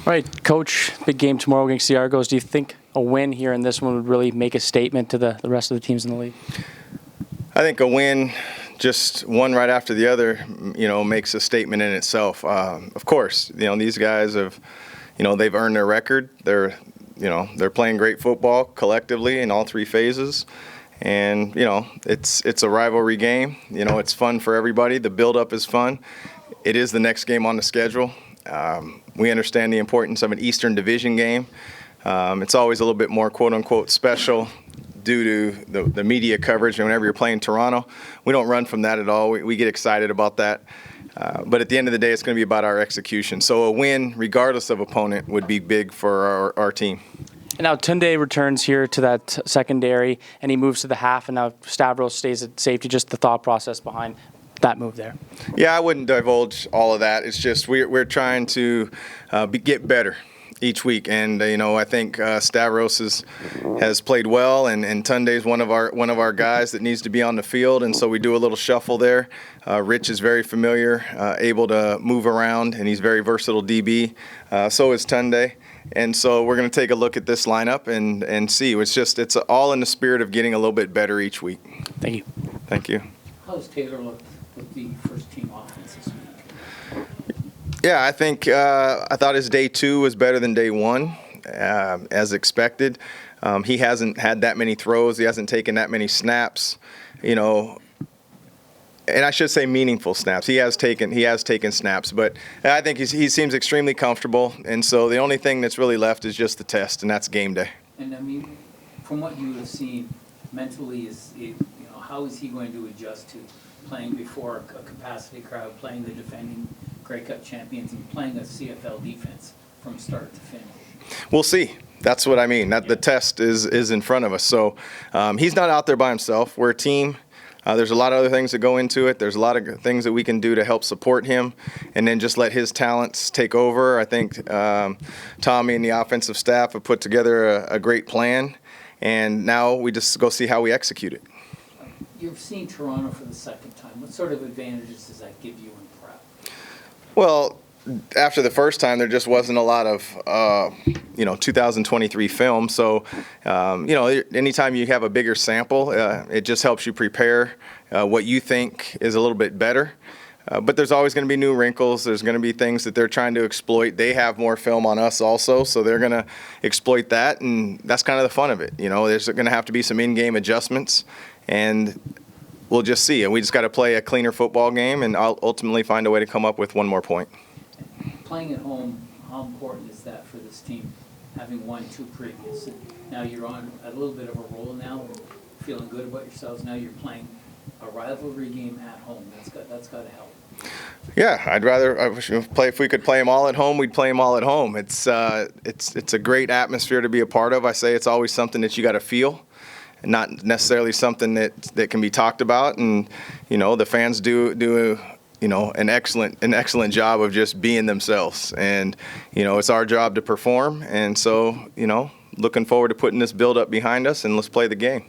All right, Coach, big game tomorrow against the Argos. Do you think a win here in this one would really make a statement to the rest of the teams in the league? I think a win, just one right after the other, makes a statement in itself. Of course, these guys have, they've earned their record. They're playing great football collectively in all three phases. And, it's a rivalry game. It's fun for everybody. The build-up is fun. It is the next game on the schedule. We understand the importance of an Eastern Division game. It's always a little bit more quote-unquote special due to the media coverage. And whenever you're playing Toronto, we don't run from that at all. We get excited about that. But at the end of the day, it's going to be about our execution. So a win, regardless of opponent, would be big for our team. And now Tunde returns here to that secondary, and he moves to the half, and now Stavros stays at safety. Just the thought process behind that move there. Yeah, I wouldn't divulge all of that. It's just we're trying to get better each week, and I think Stavros has played well, and Tunde's one of our guys that needs to be on the field, and so we do a little shuffle there. Rich is very familiar, able to move around, and he's very versatile DB. So is Tunde. And so we're going to take a look at this lineup and see. It's all in the spirit of getting a little bit better each week. Thank you. Thank you. How's Taylor looked with the first team offense this week? Yeah, I think I thought his day 2 was better than day 1, as expected. He hasn't had that many throws. He hasn't taken that many snaps. And I should say meaningful snaps. He has taken snaps, but I think he seems extremely comfortable. And so the only thing that's really left is just the test, and that's game day. And I mean, from what you have seen, mentally, how is he going to adjust to playing before a capacity crowd, playing the defending Grey Cup champions, and playing a CFL defense from start to finish? We'll see. That's what I mean. The test is in front of us. So he's not out there by himself. We're a team. There's a lot of other things that go into it. There's a lot of things that we can do to help support him, and then just let his talents take over. I think Tommy and the offensive staff have put together a great plan, and now we just go see how we execute it. You've seen Toronto for the second time. What sort of advantages does that give you in prep? Well, after the first time, there just wasn't a lot of, 2023 film. So, anytime you have a bigger sample, it just helps you prepare what you think is a little bit better. But there's always going to be new wrinkles. There's going to be things that they're trying to exploit. They have more film on us also, so they're going to exploit that, and that's kind of the fun of it. There's going to have to be some in-game adjustments, and we'll just see. And we just got to play a cleaner football game and ultimately find a way to come up with one more point. Playing at home, how important is that for this team, having won 2 previous? And now you're on a little bit of a roll now, feeling good about yourselves. Now you're playing a rivalry game at home. That's got to help. Yeah, I'd rather play. If we could play them all at home, we'd play them all at home. It's a great atmosphere to be a part of. I say it's always something that you got to feel, and not necessarily something that can be talked about. And the fans do an excellent job of just being themselves. And, it's our job to perform. And so, looking forward to putting this build up behind us, and let's play the game.